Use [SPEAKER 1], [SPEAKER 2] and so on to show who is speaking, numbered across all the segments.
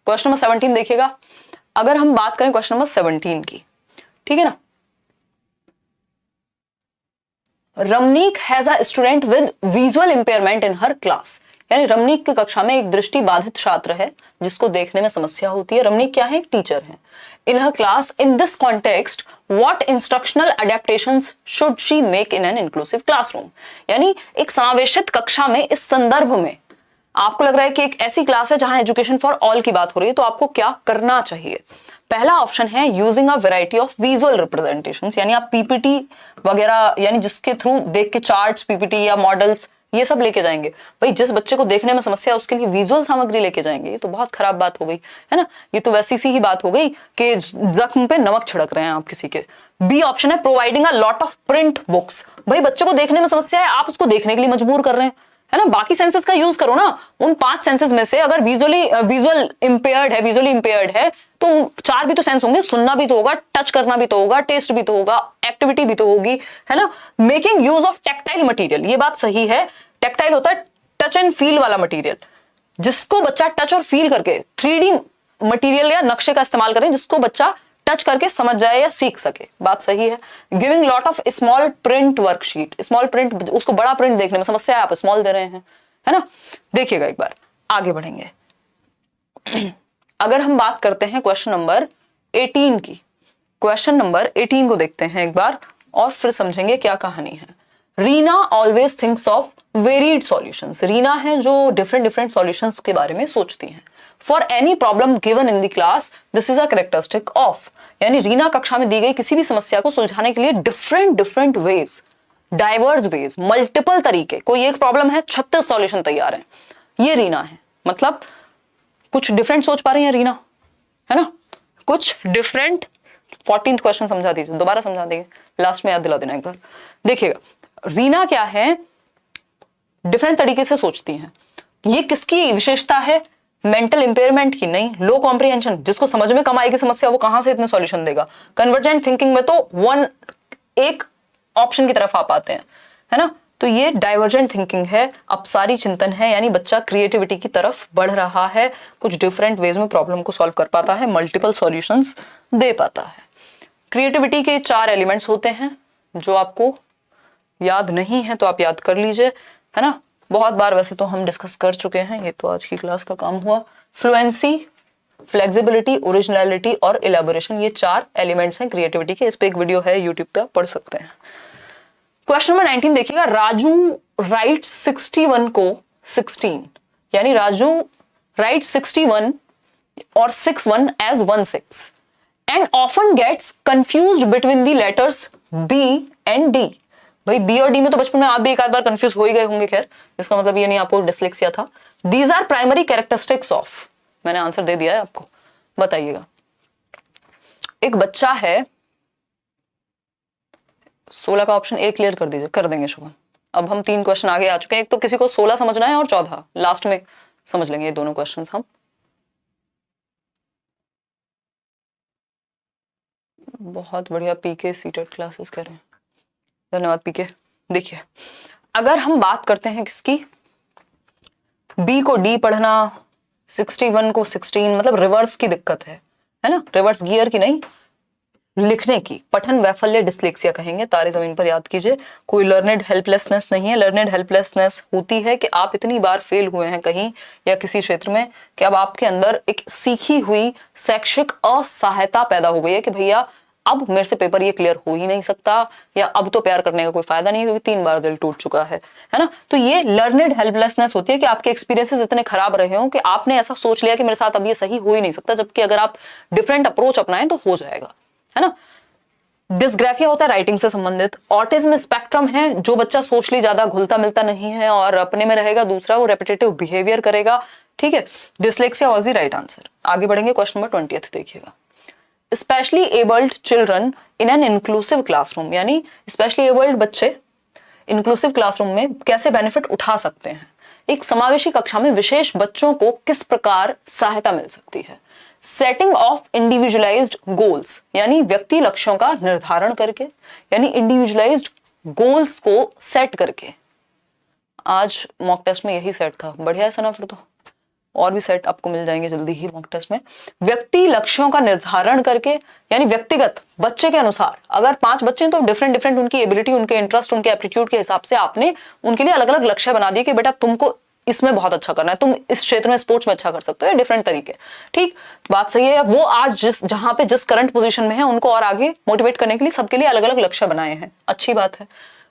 [SPEAKER 1] Question number 17 देखिएगा। अगर हम बात करें क्वेश्चन नंबर 17 की, ठीक है ना, Ramnik has a student with visual impairment in her class, यानी रमनीक की कक्षा में एक दृष्टि बाधित छात्र है जिसको देखने में समस्या होती है। रमनीक क्या है? एक टीचर है। In her class, in this context what instructional adaptations should she make in an inclusive classroom, यानी एक समावेशित कक्षा में इस संदर्भ में आपको लग रहा है कि एक ऐसी क्लास है जहां एजुकेशन फॉर ऑल की बात हो रही है, तो आपको क्या करना चाहिए? पहला ऑप्शन है using a variety of visual representations, यानी आप पीपीटी वगैरह, यानी जिसके थ्रू देख के चार्ट्स, पीपीटी या मॉडल्स ये सब लेके जाएंगे। भाई जिस बच्चे को देखने में समस्या है उसके लिए विजुअल सामग्री लेके जाएंगे, ये तो बहुत खराब बात हो गई है ना। ये तो वैसी सी ही बात हो गई कि जख्म पे नमक छिड़क रहे हैं आप किसी के। बी ऑप्शन है providing a lot of print books, भाई बच्चे को देखने में समस्या है, आप उसको देखने के लिए मजबूर कर रहे हैं, है ना। बाकी सेंसेस का यूज करो ना। उन 5 सेंसेस में से अगर विजुअली इंपेयर्ड है तो 4 भी तो सेंस होंगे, सुनना भी तो होगा, टच करना भी तो होगा, टेस्ट भी तो होगा, एक्टिविटी भी तो होगी, है ना। Making use of tactile material, ये बात सही है। टेक्टाइल होता है टच एंड फील वाला मटेरियल, जिसको बच्चा टच और फील करके 3D मटेरियल या नक्शे का इस्तेमाल करें, जिसको बच्चा टच करके समझ जाए या सीख सके, बात सही है। Giving lot of small print worksheet, small print, उसको बड़ा प्रिंट देखने में समस्या है, आप स्मॉल दे रहे हैं, है ना। देखिएगा एक बार आगे बढ़ेंगे। अगर हम बात करते हैं क्वेश्चन नंबर 18 की, क्वेश्चन नंबर 18 को देखते हैं एक बार और फिर समझेंगे क्या कहानी है। Reena always thinks of varied solutions, Reena है जो डिफरेंट सॉल्यूशंस के बारे में सोचती हैं। For any problem given in the class this is a characteristic of, यानी रीना कक्षा में दी गई किसी भी समस्या को सुलझाने के लिए different ways, diverse ways, multiple तरीके, कोई एक प्रॉब्लम है 36 सॉल्यूशन तैयार है, ये रीना है। मतलब कुछ डिफरेंट सोच पा रही है रीना, है ना, कुछ डिफरेंट। 14th क्वेश्चन समझा दीजिए, दोबारा समझा देंगे, लास्ट में याद दिला देना एक बार। देखिएगा रीना क्या है, डिफरेंट तरीके से सोचती हैं। ये किसकी विशेषता है? मेंटल इंपेयरमेंट की नहीं, लो कॉम्प्रिहेंशन, जिसको समझ में कम आएगी समस्या वो कहां से इतने सॉल्यूशन देगा। कन्वर्जेंट थिंकिंग में तो एक ऑप्शन की तरफ आप आते हैं, है ना। तो ये डाइवर्जेंट थिंकिंग है, अपसारी चिंतन है, यानी बच्चा क्रिएटिविटी की तरफ बढ़ रहा है, कुछ डिफरेंट वेज में प्रॉब्लम को सॉल्व कर पाता है, मल्टीपल सॉल्यूशंस दे पाता है। क्रिएटिविटी के 4 एलिमेंट्स होते हैं, जो आपको याद नहीं है तो आप याद कर लीजिए, है ना। बहुत बार वैसे तो हम डिस्कस कर चुके हैं, ये तो आज की क्लास का काम हुआ। फ्लुएंसी, फ्लेक्सिबिलिटी, ओरिजिनलिटी और इलेबोरेशन, ये 4 एलिमेंट्स हैं क्रिएटिविटी के। इस पे एक वीडियो है यूट्यूब पे, आप पढ़ सकते हैं। क्वेश्चन नंबर 19 देखिएगा। राजू राइट्स 61 को 16, यानी राजू राइट्स 61 और 61 as 16 and often gets confused between the letters B and D. भाई बी और डी में तो बचपन में आप भी एक आध बार कंफ्यूज हो ही गए होंगे, खैर इसका मतलब ये नहीं आपको डिसलेक्सिया था। These are primary characteristics of, मैंने आंसर दे दिया है आपको, बताइएगा। एक बच्चा है, 16 का ऑप्शन ए क्लियर कर दीजिए, कर देंगे शुभम। अब हम 3 क्वेश्चन आगे आ चुके हैं, एक तो किसी को 16 समझना है और 14 लास्ट में समझ लेंगे, ये दोनों क्वेश्चन हम। बहुत बढ़िया, पीके सीटेड क्लासेस कर रहे हैं, धन्यवाद पीके। देखिए अगर हम बात करते हैं किसकी, बी को डी पढ़ना, 61 को 16, मतलब रिवर्स की दिक्कत है ना, रिवर्स गियर की नहीं, लिखने की। पठन वैफल्य डिसलेक्सिया कहेंगे, तारे जमीन पर याद कीजिए। कोई लर्नेड हेल्पलेसनेस नहीं है। लर्नेड हेल्पलेसनेस होती है कि आप इतनी बार फेल हुए हैं कहीं या किसी क्षेत्र में कि अब आपके अंदर एक सीखी हुई शैक्षिक असहायता पैदा हो गई है कि भैया अब मेरे से पेपर ये क्लियर हो ही नहीं सकता, या अब तो प्यार करने का कोई फायदा नहीं है क्योंकि 3 बार दिल टूट चुका है ना। तो ये लर्नेड हेल्पलेसनेस होती है कि आपके एक्सपीरियंसेस इतने खराब रहे हो कि आपने ऐसा सोच लिया कि मेरे साथ अब ये सही हो ही नहीं सकता, जबकि अगर आप डिफरेंट अप्रोच अपनाएं तो हो जाएगा, है ना। डिस्ग्राफिया होता है राइटिंग से संबंधित। ऑटिज्म स्पेक्ट्रम है, जो बच्चा सोशली ज्यादा घुलता मिलता नहीं है और अपने में रहेगा, दूसरा वो रेपिटेटिव बिहेवियर करेगा, ठीक है। Dyslexia was the right answer. आगे बढ़ेंगे, क्वेश्चन नंबर 20 देखिएगा। Specially abled children in an inclusive classroom, यानी स्पेशली एबल्ड बच्चे इंक्लूसिव क्लासरूम में कैसे बेनिफिट उठा सकते हैं। एक समावेशी कक्षा में विशेष बच्चों को किस प्रकार सहायता मिल सकती है। सेटिंग ऑफ इंडिविजुअलाइज्ड गोल्स, यानी व्यक्ति लक्ष्यों का निर्धारण करके, यानी इंडिविजुअलाइज्ड गोल्स को सेट करके। आज मॉक टेस्ट में यही सेट था, बढ़िया है सना फिर तो, और भी सेट आपको मिल जाएंगे जल्दी ही मॉक टेस्ट में। व्यक्ति लक्ष्यों का निर्धारण करके, यानी व्यक्तिगत बच्चे के अनुसार, अगर 5 बच्चे हैं तो डिफरेंट उनकी एबिलिटी, उनके इंटरेस्ट, उनके एप्टीट्यूड के हिसाब से आपने उनके लिए अलग अलग लक्ष्य बना दिए कि बेटा तुमको इसमें बहुत अच्छा करना है, तुम इस क्षेत्र में स्पोर्ट्स में अच्छा कर सकते हो, डिफरेंट तरीके। ठीक, बात सही है। वो आज जहां पे जिस करंट पोजीशन में है उनको और आगे मोटिवेट करने के लिए सबके लिए अलग अलग लक्ष्य बनाए हैं, अच्छी बात है।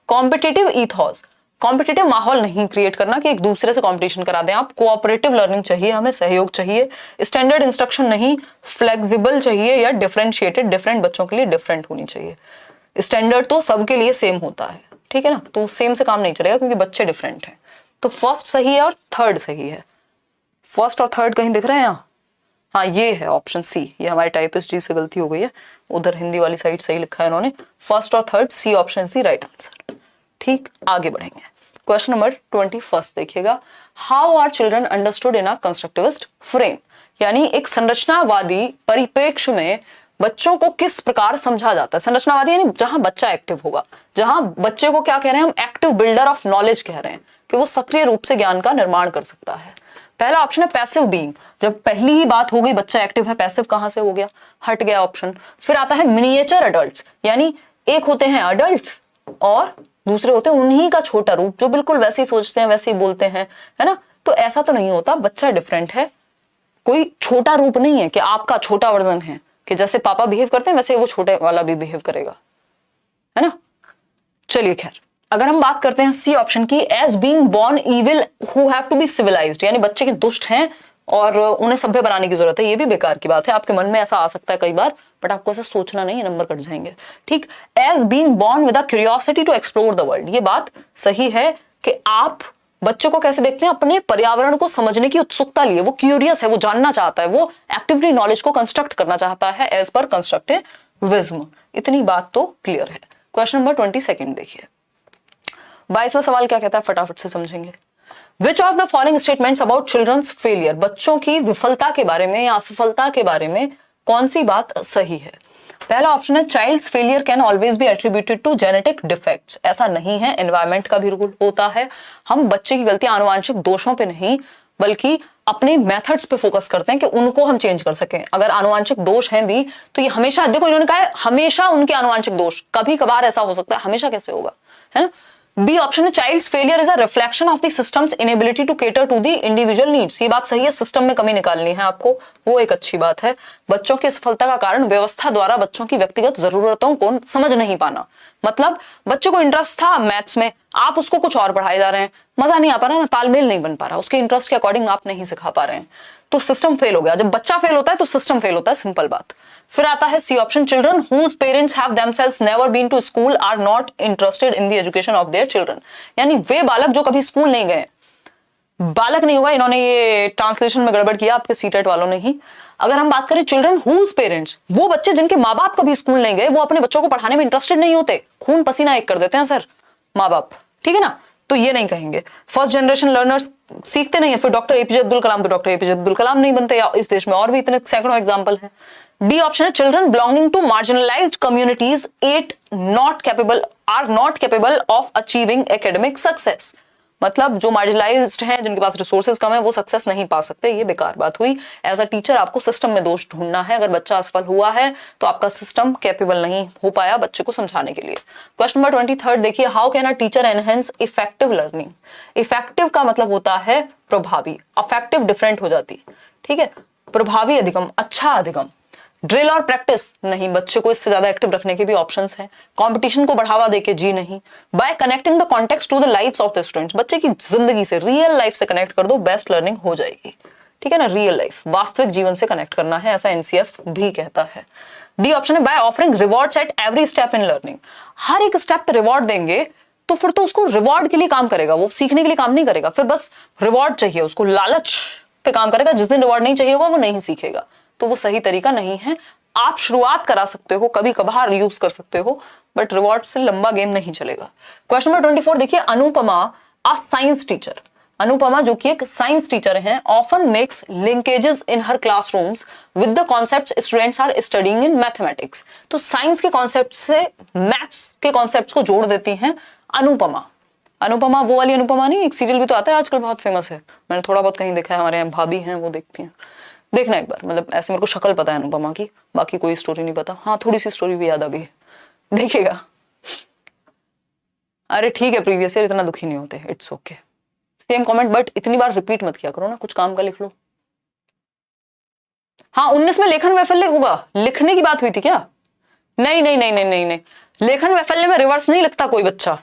[SPEAKER 1] कॉम्पिटिटिव ईथॉस, कॉम्पिटिटिव माहौल नहीं क्रिएट करना कि एक दूसरे से कॉम्पिटिशन करा दें आप। कोऑपरेटिव लर्निंग चाहिए, हमें सहयोग चाहिए। स्टैंडर्ड इंस्ट्रक्शन नहीं, फ्लेक्सिबल चाहिए या डिफरेंशिएटेड, डिफरेंट बच्चों के लिए डिफरेंट होनी चाहिए। स्टैंडर्ड तो सबके लिए सेम होता है, ठीक है ना, तो सेम से काम नहीं चलेगा क्योंकि बच्चे डिफरेंट हैं। तो फर्स्ट सही है और थर्ड सही है। फर्स्ट और थर्ड कहीं दिख रहे हैं यहाँ? हाँ, ये है ऑप्शन सी। ये हमारे टाइपिस्ट जी से गलती हो गई है, उधर हिंदी वाली साइड सही लिखा है इन्होंने। फर्स्ट और third, C option is the right answer. ठीक, आगे बढ़ेंगे। क्वेश्चन नंबर 21 देखिएगा। How are children understood in a constructivist frame, यानी एक संरचनावादी परिप्रेक्ष्य में बच्चों को किस प्रकार समझा जाता है। संरचनावादी यानी जहां बच्चा एक्टिव होगा, जहां बच्चे को क्या कह रहे हैं हम, एक्टिव बिल्डर ऑफ नॉलेज कह रहे हैं कि वो सक्रिय रूप से ज्ञान का निर्माण कर सकता है। पहला ऑप्शन है पैसिव बीइंग, जब पहली ही बात हो गई बच्चा एक्टिव है, पैसिव कहां से हो गया, हट गया ऑप्शन। फिर आता है मिनिएचर अडल्ट्स, यानी एक होते हैं अडल्ट्स और दूसरे होते हैं उन्हीं का छोटा रूप जो बिल्कुल वैसे ही सोचते हैं, वैसे ही बोलते हैं, है ना। तो ऐसा तो नहीं होता, बच्चा डिफरेंट है, कोई छोटा रूप नहीं है कि आपका छोटा वर्जन है कि जैसे पापा बिहेव करते हैं वैसे वो छोटे वाला भी बिहेव करेगा, है ना। चलिए खैर, अगर हम बात करते हैं सी ऑप्शन की, as being born evil who have to be civilised, यानी बच्चे के दुष्ट हैं और उन्हें सभ्य बनाने की जरूरत है, ये भी बेकार की बात है। आपके मन में ऐसा आ सकता है कई बार, बट आपको ऐसा सोचना नहीं है, नंबर कट जाएंगे। ठीक, as being born with a curiosity to explore the world, ये बात सही है कि आप बच्चों को कैसे देखते हैं, अपने पर्यावरण को समझने की उत्सुकता लिए, वो क्यूरियस है, वो जानना चाहता है, वो एक्टिवली नॉलेज को कंस्ट्रक्ट करना चाहता है एज पर कंस्ट्रक्टिविज्म। इतनी बात तो क्लियर है। क्वेश्चन नंबर 22 देखिए। 22वां सवाल क्या कहता है, फटाफट से समझेंगे। Which of the following statements about children's failure, बच्चों की विफलता के बारे में या असफलता के बारे में कौन सी बात सही है। पहला ऑप्शन है child's failure can always be attributed to genetic defects, ऐसा नहीं है, एनवायरमेंट का भी रूल होता है। हम बच्चे की गलतियां आनुवांशिक दोषों पे नहीं बल्कि अपने मेथड्स पे फोकस करते हैं कि उनको हम चेंज कर सकें। अगर आनुवांशिक दोष हैं भी तो ये हमेशा, देखो इन्होंने कहा है हमेशा उनके आनुवांशिक दोष, कभी कभार ऐसा हो सकता है, हमेशा कैसे होगा, है ना। बी ऑप्शन है child's failure is a reflection of the system's inability to cater to the individual needs, ये बात सही है, सिस्टम में कमी निकालनी है आपको, वो एक अच्छी बात है। बच्चों की असफलता का कारण व्यवस्था द्वारा बच्चों की व्यक्तिगत जरूरतों को समझ नहीं पाना, मतलब बच्चों को इंटरेस्ट था मैथ्स में, आप उसको कुछ और पढ़ाए जा रहे हैं, मजा नहीं आ पा रहा ना, तालमेल नहीं बन पा रहा, उसके इंटरेस्ट के अकॉर्डिंग आप नहीं सिखा पा रहे हैं, तो सिस्टम फेल हो गया। जब बच्चा फेल होता है तो सिस्टम फेल होता है, सिंपल बात। फिर आता है C option, children whose parents have themselves never been to school or not interested in the education of their children, यानी वे बालक जो कभी स्कूल नहीं गए, बालक नहीं होगा, इन्होंने ये ट्रांसलेशन में गड़बड़ किया आपके सीटेट वालों ने ही। अगर हम बात करें चिल्ड्रन हुज पेरेंट्स, वो बच्चे जिनके माँ बाप कभी स्कूल नहीं गए, वो अपने बच्चों को पढ़ाने में इंटरेस्टेड नहीं होते, खून पसीना एक कर देते हैं सर माँ बाप, ठीक है ना, तो ये नहीं कहेंगे। फर्स्ट जनरेशन लर्नर्स सीखते नहीं है, फिर डॉक्टर एपीजे अब्दुल कलाम तो डॉक्टर एपीजे अब्दुल कलाम नहीं बनते, या इस देश में और भी इतने सैकड़ों एग्जाम्पल हैं। डी ऑप्शन है children belonging to marginalized communities are not capable of achieving academic success, मतलब जो मार्जिनलाइज्ड हैं, जिनके पास रिसोर्सेज कम है, वो सक्सेस नहीं पा सकते, ये बेकार बात हुई। एज अ टीचर आपको सिस्टम में दोष ढूंढना है, अगर बच्चा असफल हुआ है तो आपका सिस्टम कैपेबल नहीं हो पाया बच्चे को समझाने के लिए। क्वेश्चन नंबर 23 देखिए, how can a teacher enhance effective learning, effective का मतलब होता है प्रभावी, अफेक्टिव डिफरेंट हो जाती, ठीक है, प्रभावी अधिगम, अच्छा अधिगम। ड्रिल और प्रैक्टिस नहीं, बच्चे को इससे ज्यादा एक्टिव रखने के भी ऑप्शंस हैं। कंपटीशन को बढ़ावा देके जी नहीं। By connecting the context to the lives of the students, बच्चे की जिंदगी से, रियल लाइफ से कनेक्ट कर दो, बेस्ट लर्निंग हो जाएगी, ठीक है ना। रियल लाइफ, वास्तविक जीवन से कनेक्ट करना है, ऐसा एनसीएफ भी कहता है। डी ऑप्शन है by offering rewards at every step in learning, हर एक स्टेप पे रिवॉर्ड देंगे तो फिर तो उसको रिवॉर्ड के लिए काम करेगा, वो सीखने के लिए काम नहीं करेगा, फिर बस रिवॉर्ड चाहिए उसको, लालच पे काम करेगा। जिस दिन रिवॉर्ड नहीं चाहिए होगा वो नहीं सीखेगा, तो वो सही तरीका नहीं है। आप शुरुआत करा सकते हो, कभी कभार यूज कर सकते हो, बट रिवॉर्ड से लंबा गेम नहीं चलेगा। क्वेश्चन नंबर 24 देखिए, Anupama a science teacher, Anupama जो कि एक साइंस टीचर हैं, often makes linkages in her classrooms with the concepts students are studying in mathematics, तो साइंस के कॉन्सेप्ट से मैथ्स के कॉन्सेप्ट्स को जोड़ देती हैं अनुपमा। अनुपमा वो वाली अनुपमा नहीं, एक सीरियल भी तो आता है आजकल, बहुत फेमस है, मैंने थोड़ा बहुत कहीं देखा है, हमारे यहाँ भाभी हैं वो देखती हैं, देखना एक बार। मतलब ऐसे मेरे को शक्ल पता है अनुपमा की, बाकी कोई स्टोरी नहीं पता। हाँ थोड़ी सी स्टोरी भी याद आ गई, देखिएगा। अरे ठीक है प्रीवियस ईयर, इतना दुखी नहीं होते, it's okay. Same comment but इतनी बार रिपीट मत किया करो ना, कुछ काम का लिख लो। हाँ 19 में लेखन वैफल्य होगा, लिखने की बात हुई थी क्या? नहीं नहीं नहीं नहीं नहीं नहीं, लेखन वैफल्य में रिवर्स नहीं लिखता कोई बच्चा,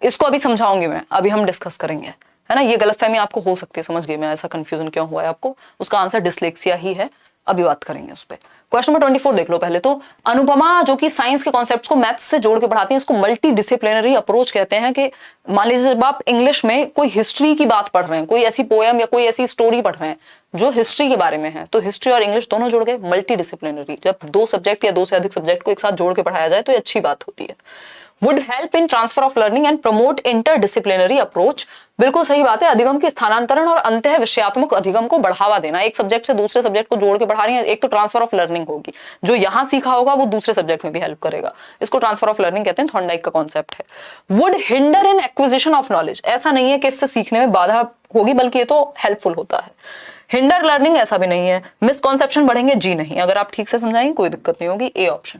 [SPEAKER 1] इसको अभी समझाऊंगी मैं, अभी हम डिस्कस करेंगे, है ना। ये गलतफहमी आपको हो सकती है, समझ गई मैं, ऐसा कंफ्यूजन क्यों हुआ है आपको, उसका आंसर डिसलेक्सिया ही है, अभी बात करेंगे उस पर। क्वेश्चन नंबर 24 देख लो पहले तो। अनुपमा जो कि साइंस के कॉन्सेप्ट्स को मैथ्स से जोड़ के पढ़ाती हैं, इसको मल्टी डिसिप्लिनरी अप्रोच कहते हैं। कि मान लीजिए जब आप इंग्लिश में कोई हिस्ट्री की बात पढ़ रहे हैं, कोई ऐसी पोएम या कोई ऐसी स्टोरी पढ़ रहे हैं जो हिस्ट्री के बारे में है, तो हिस्ट्री और इंग्लिश दोनों जुड़ गए, मल्टी डिसिप्लिनरी। जब दो सब्जेक्ट या दो से अधिक सब्जेक्ट को एक साथ जोड़ के पढ़ाया जाए तो ये अच्छी बात होती है। Would help in transfer of learning and promote interdisciplinary approach, बिल्कुल सही बात है। अधिगम के स्थानांतरण और अंतः विषयात्मक अधिगम को बढ़ावा देना, एक सब्जेक्ट से दूसरे सब्जेक्ट को जोड़ के पढ़ा रही है, एक तो ट्रांसफर ऑफ लर्निंग होगी, जो यहां सीखा होगा वो दूसरे सब्जेक्ट में भी हेल्प करेगा, इसको ट्रांसफर ऑफ लर्निंग कहते हैं, थॉर्नडाइक का कॉन्सेप्ट है। Would hinder in acquisition of knowledge, ऐसा नहीं है कि इससे सीखने में बाधा होगी, बल्कि ये तो हेल्पफुल होता है। हिंडर लर्निंग ऐसा भी नहीं है। मिसकॉन्सेप्शन बढ़ेंगे, जी नहीं, अगर आप ठीक से समझाएंगे कोई दिक्कत नहीं होगी, ए ऑप्शन।